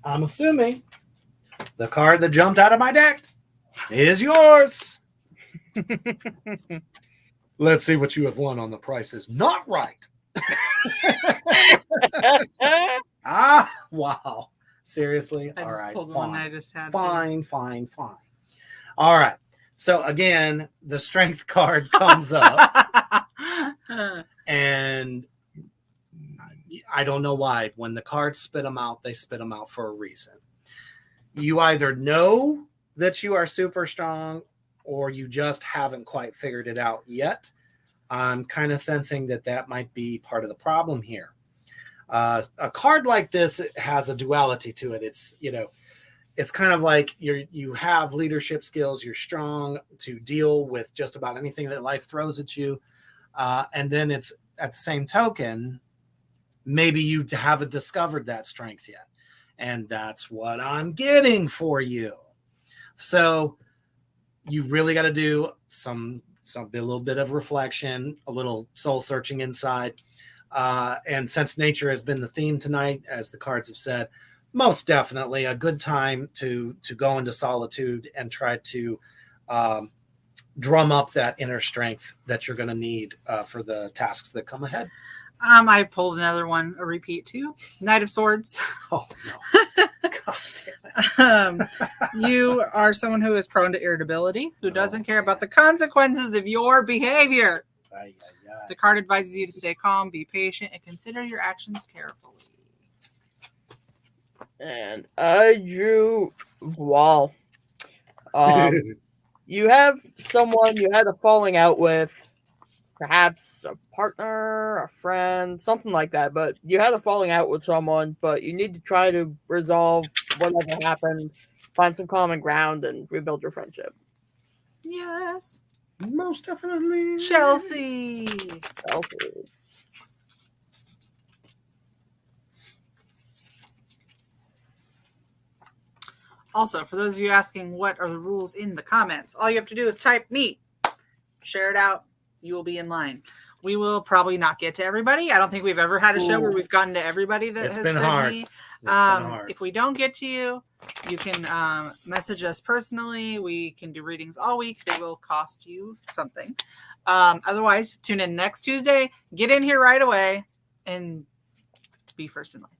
I'm assuming the card that jumped out of my deck is yours. Let's see what you have won on The Price is Not Right. Wow. Seriously? I All just right, pulled fine. one I just had. Fine. All right. So again, the strength card comes up, and I don't know why. When the cards spit them out, they spit them out for a reason. You either know that you are super strong, or you just haven't quite figured it out yet. I'm kind of sensing that might be part of the problem here. A card like this has a duality to it. It's, you know, it's kind of like you have leadership skills. You're strong to deal with just about anything that life throws at you. And then it's at the same token, maybe you haven't discovered that strength yet. And that's what I'm getting for you. So you really got to do a little bit of reflection, a little soul searching inside. And since nature has been the theme tonight, as the cards have said, most definitely a good time to go into solitude and try to drum up that inner strength that you're going to need for the tasks that come ahead. I pulled another one, a repeat too. Knight of Swords. Oh, no. God damn it. You are someone who is prone to irritability, who doesn't care about the consequences of your behavior. The card advises you to stay calm, be patient, and consider your actions carefully. And I drew Wall. You have someone you had a falling out with, perhaps a partner, a friend, something like that. But you had a falling out with someone, but you need to try to resolve whatever happened, find some common ground, and rebuild your friendship. Yes. Most definitely. Chelsea. Also, for those of you asking what are the rules in the comments, all you have to do is type "me," share it out. You will be in line. We will probably not get to everybody. I don't think we've ever had a show where we've gotten to everybody that It's has been said hard. me. It's been hard. If we don't get to you, you can message us personally. We can do readings all week. They will cost you something. Otherwise, tune in next Tuesday. Get in here right away and be first in line.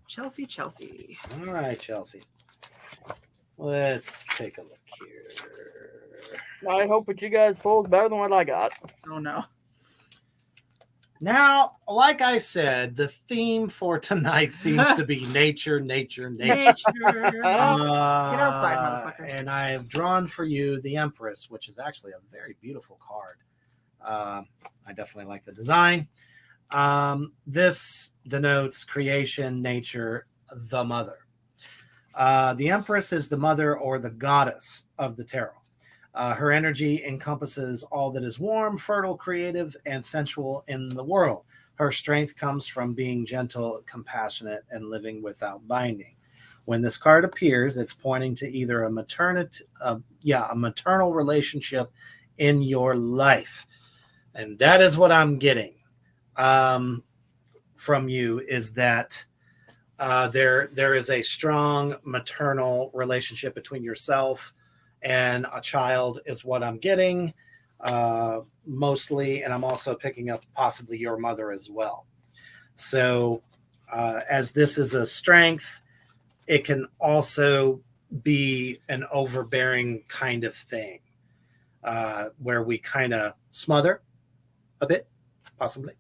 Chelsea. All right, Chelsea. Let's take a look here. I hope what you guys pull is better than what I got. Oh no. Now, like I said, the theme for tonight seems to be nature. Nature. Get outside, motherfuckers. And I have drawn for you the Empress, which is actually a very beautiful card. I definitely like the design. This denotes creation, nature, the mother. The Empress is the mother or the goddess of the tarot. Her energy encompasses all that is warm, fertile, creative, and sensual in the world. Her strength comes from being gentle, compassionate, and living without binding. When this card appears, it's pointing to either a maternal relationship in your life. And that is what I'm getting from you, is that there is a strong maternal relationship between yourself and a child is what I'm getting mostly. And I'm also picking up possibly your mother as well. So as this is a strength, it can also be an overbearing kind of thing where we kind of smother a bit, possibly.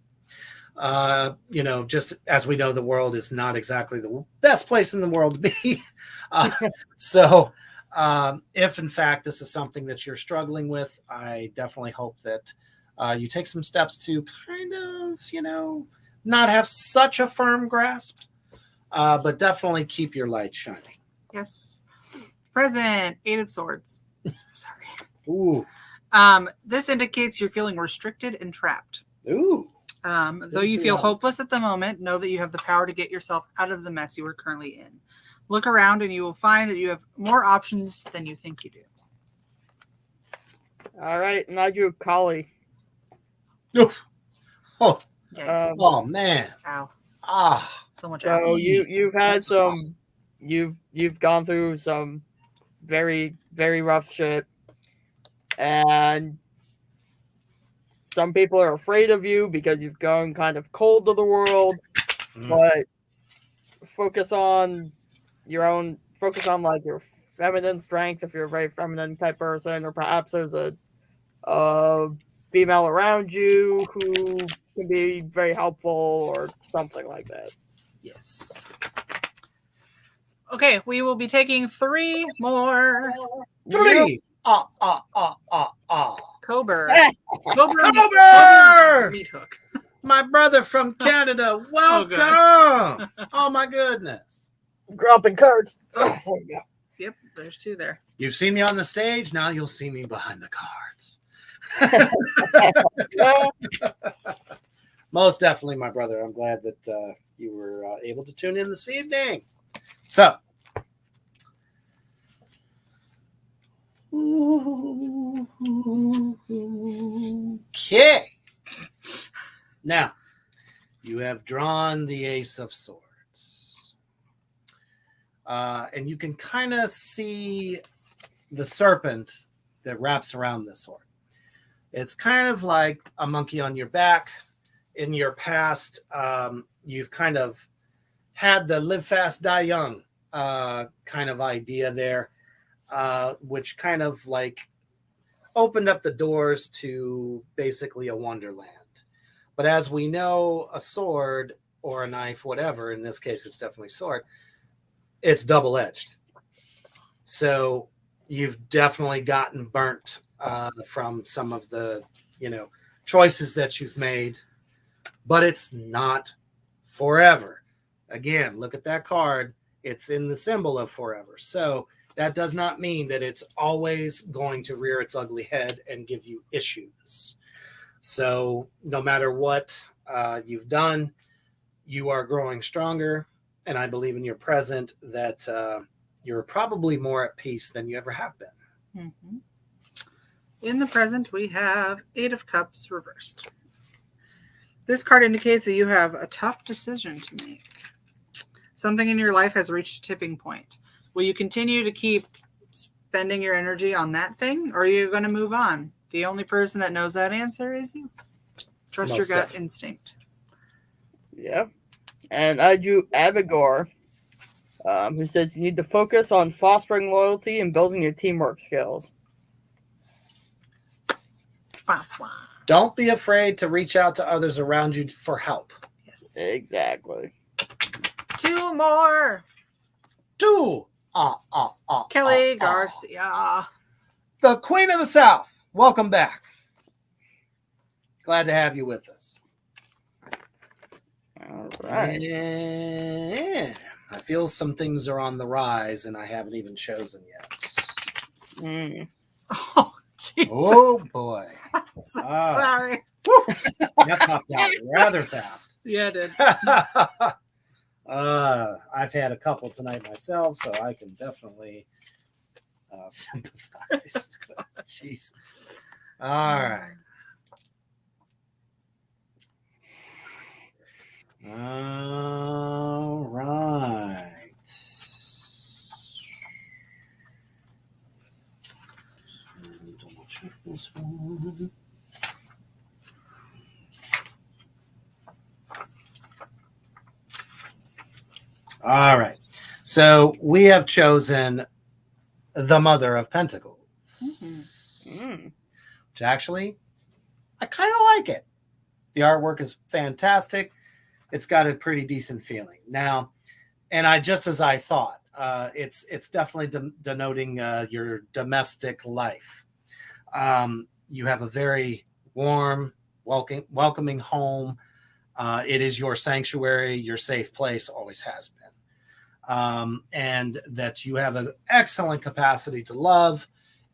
Just as we know, the world is not exactly the best place in the world to be. So if in fact this is something that you're struggling with, I definitely hope that you take some steps to kind of, not have such a firm grasp, but definitely keep your light shining. Yes. Present, 8 of Swords. Sorry. Ooh. This indicates you're feeling restricted and trapped. Ooh. Though you feel hopeless at the moment, know that you have the power to get yourself out of the mess you are currently in. Look around and you will find that you have more options than you think you do. All right, and I drew Kali. Oof. Oh. Yikes. Oh man. Ow. Ah. So much. So you've had some, you've gone through some very, very rough shit, and some people are afraid of you because you've gone kind of cold to the world. But focus on like your feminine strength if you're a very feminine type person, or perhaps there's a female around you who can be very helpful or something like that. Yes. Okay, we will be taking 3 more. 3. Cobra. Cobra! Meat hook. My brother from Canada. Welcome. Oh my goodness. Dropping cards. There you go. Yep, there's 2 there. You've seen me on the stage. Now you'll see me behind the cards. Most definitely, my brother. I'm glad that you were able to tune in this evening. So, okay. Now, you have drawn the Ace of Swords. And you can kind of see the serpent that wraps around the sword. It's kind of like a monkey on your back. In your past, you've kind of had the live fast, die young kind of idea there, which kind of like opened up the doors to basically a wonderland. But as we know, a sword or a knife, whatever, in this case, it's definitely sword, it's double-edged. So you've definitely gotten burnt from some of the, choices that you've made, but it's not forever. Again, look at that card. It's in the symbol of forever. So that does not mean that it's always going to rear its ugly head and give you issues. So no matter what you've done, you are growing stronger and I believe in your present that you're probably more at peace than you ever have been. Mm-hmm. In the present, we have 8 of Cups reversed. This card indicates that you have a tough decision to make. Something in your life has reached a tipping point. Will you continue to keep spending your energy on that thing, or are you going to move on? The only person that knows that answer is you. Trust your gut instinct. Yep. And I drew Abigor, who says you need to focus on fostering loyalty and building your teamwork skills. Don't be afraid to reach out to others around you for help. Yes. Exactly. 2 more. 2. Kelly Garcia. The Queen of the South. Welcome back. Glad to have you with us. All right. Yeah. I feel some things are on the rise, and I haven't even chosen yet. Mm. Oh, Jesus. Oh, boy. I'm so sorry. That popped out rather fast. Yeah, it did. I've had a couple tonight myself, so I can definitely sympathize. Jeez. All right. All right. Double check this one. All right. So we have chosen the Mother of Pentacles. Which actually, I kind of like it. The artwork is fantastic. It's got a pretty decent feeling. Now, and just as I thought, it's definitely denoting your domestic life. You have a very warm, welcoming home. It is your sanctuary, your safe place, always has been. And that you have an excellent capacity to love,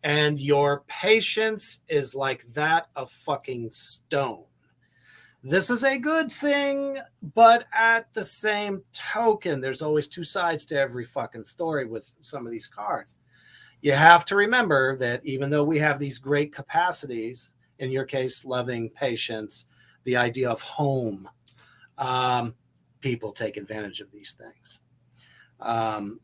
and your patience is like that of fucking stone. This is a good thing, but at the same token, there's always 2 sides to every fucking story with some of these cards. You have to remember that even though we have these great capacities, in your case, loving, patience, the idea of home, people take advantage of these things.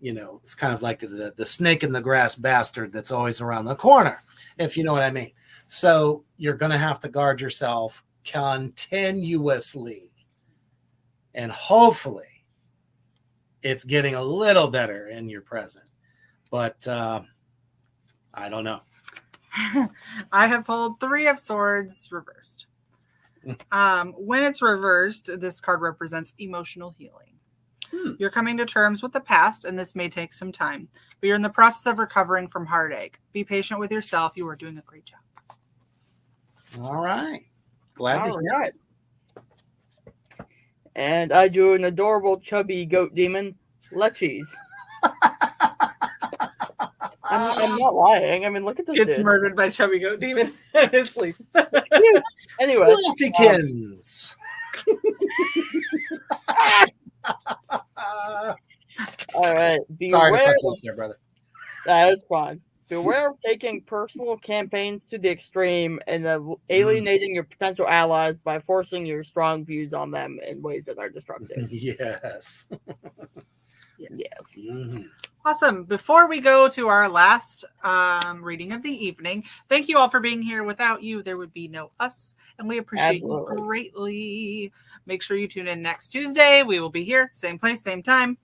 It's kind of like the snake in the grass bastard that's always around the corner, if you know what I mean. So you're going to have to guard yourself continuously, and hopefully it's getting a little better in your present, but I don't know. I have pulled 3 of Swords reversed. When it's reversed, this card represents emotional healing. You're coming to terms with the past, and this may take some time, but you're in the process of recovering from heartache. Be patient with yourself. You are doing a great job. All right. Glad to hear it. And I drew an adorable chubby goat demon, Lechies. I'm not lying. I mean, look at this. Gets murdered by chubby goat demon in his sleep. It's cute. Anyway. Fluffykins. All right. Sorry to fuck you up there, brother. That's fine. Beware of taking personal campaigns to the extreme and alienating your potential allies by forcing your strong views on them in ways that are destructive. Yes. Yes. Mm-hmm. Awesome. Before we go to our last reading of the evening, thank you all for being here. Without you, there would be no us, and we appreciate you greatly. Make sure you tune in next Tuesday. We will be here, same place, same time.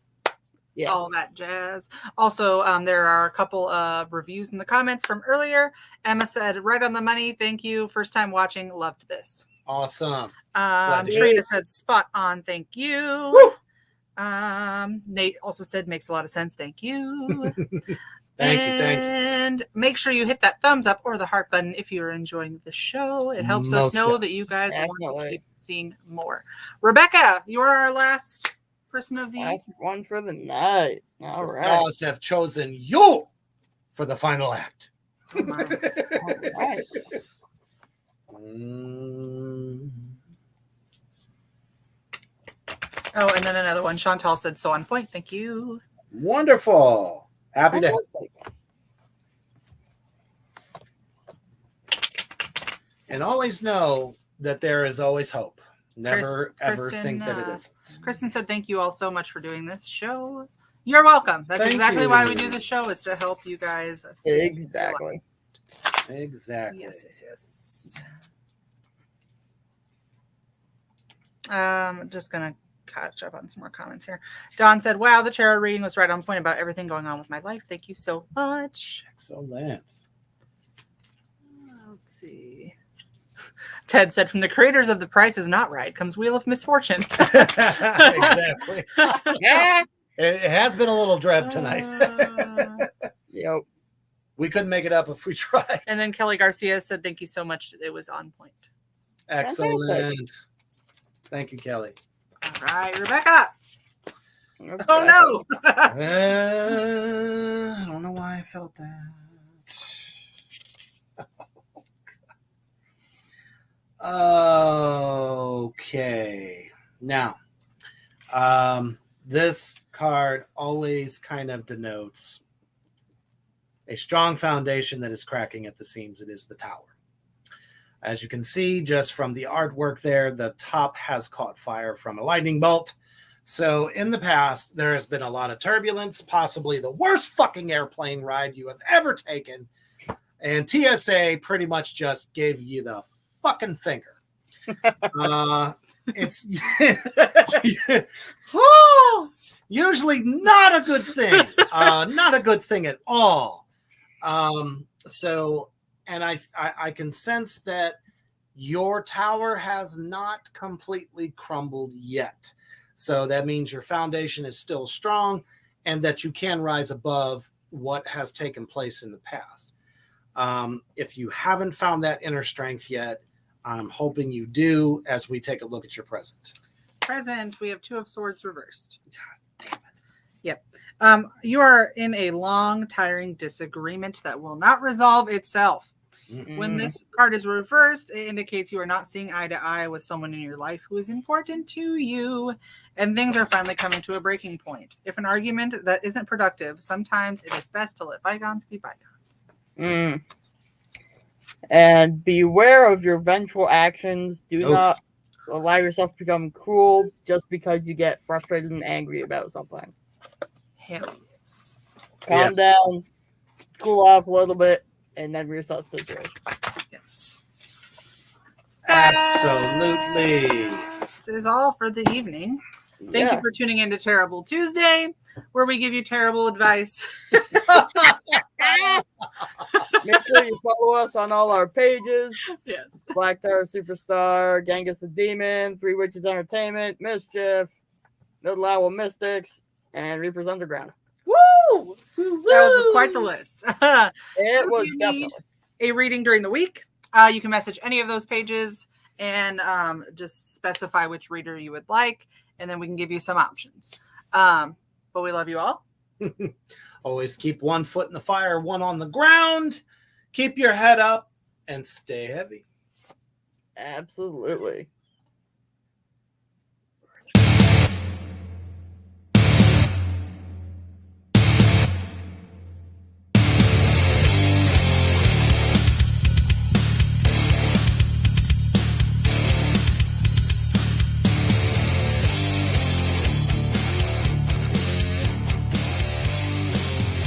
Yes. All that jazz. Also, there are a couple of reviews in the comments from earlier. Emma said, right on the money. Thank you. First time watching. Loved this. Awesome. Trina said, spot on. Thank you. Woo! Nate also said, makes a lot of sense. Thank you. Thank you. And make sure you hit that thumbs up or the heart button if you're enjoying the show. It helps us know that you guys want to keep seeing more. Rebecca, you are our last person of the last one for the night. All right. Stars have chosen you for the final act. All right. Oh, and then another one. Chantal said, so on point. Thank you. Wonderful. Happy to. And always know that there is always hope. Never, ever think that it isn't. Kristen said, thank you all so much for doing this show. You're welcome. That's exactly why we do this show, is to help you guys. Exactly. Exactly. Yes. Just going to catch up on some more comments here. Dawn said, wow, the tarot reading was right on point about everything going on with my life. Thank you so much. Excellent. Let's see. Ted said, from the creators of The Price is Not Right comes Wheel of Misfortune. Exactly. Yeah. It has been a little dread tonight. Yep. We couldn't make it up if we tried. And then Kelly Garcia said, thank you so much. It was on point. Excellent. Fantastic. Thank you, Kelly. All right, Rebecca. Okay. Oh, no. I don't know why I felt that. Okay. Now, this card always kind of denotes a strong foundation that is cracking at the seams. It is the Tower. As you can see, just from the artwork there, the top has caught fire from a lightning bolt. So in the past, there has been a lot of turbulence, possibly the worst fucking airplane ride you have ever taken. And TSA pretty much just gave you the fucking finger. It's usually not a good thing. Not a good thing at all. So, and I can sense that your tower has not completely crumbled yet. So that means your foundation is still strong and that you can rise above what has taken place in the past. If you haven't found that inner strength yet, I'm hoping you do as we take a look at your present. Present, we have Two of Swords reversed. God damn it. Yep. You are in a long, tiring disagreement that will not resolve itself. When this card is reversed, it indicates you are not seeing eye to eye with someone in your life who is important to you, and things are finally coming to a breaking point. If an argument that isn't productive, sometimes it is best to let bygones be bygones. And beware of your vengeful actions. Do not allow yourself to become cruel just because you get frustrated and angry about something. Hell yes. Calm down, cool off a little bit, and then reassess the situation. Yes. Absolutely. This is all for the evening. Thank you for tuning in to Tarotble Tuesday, where we give you terrible advice. Make sure you follow us on all our pages. Yes. Black Tower Superstar, Genghis the Demon, Three Witches Entertainment, Mischief, Little Owl Mystics, and Reapers Underground. Woo! That was quite the list. It was definitely a reading during the week. You can message any of those pages and just specify which reader you would like, and then we can give you some options. But we love you all. Always keep one foot in the fire, one on the ground. Keep your head up and stay heavy. absolutely.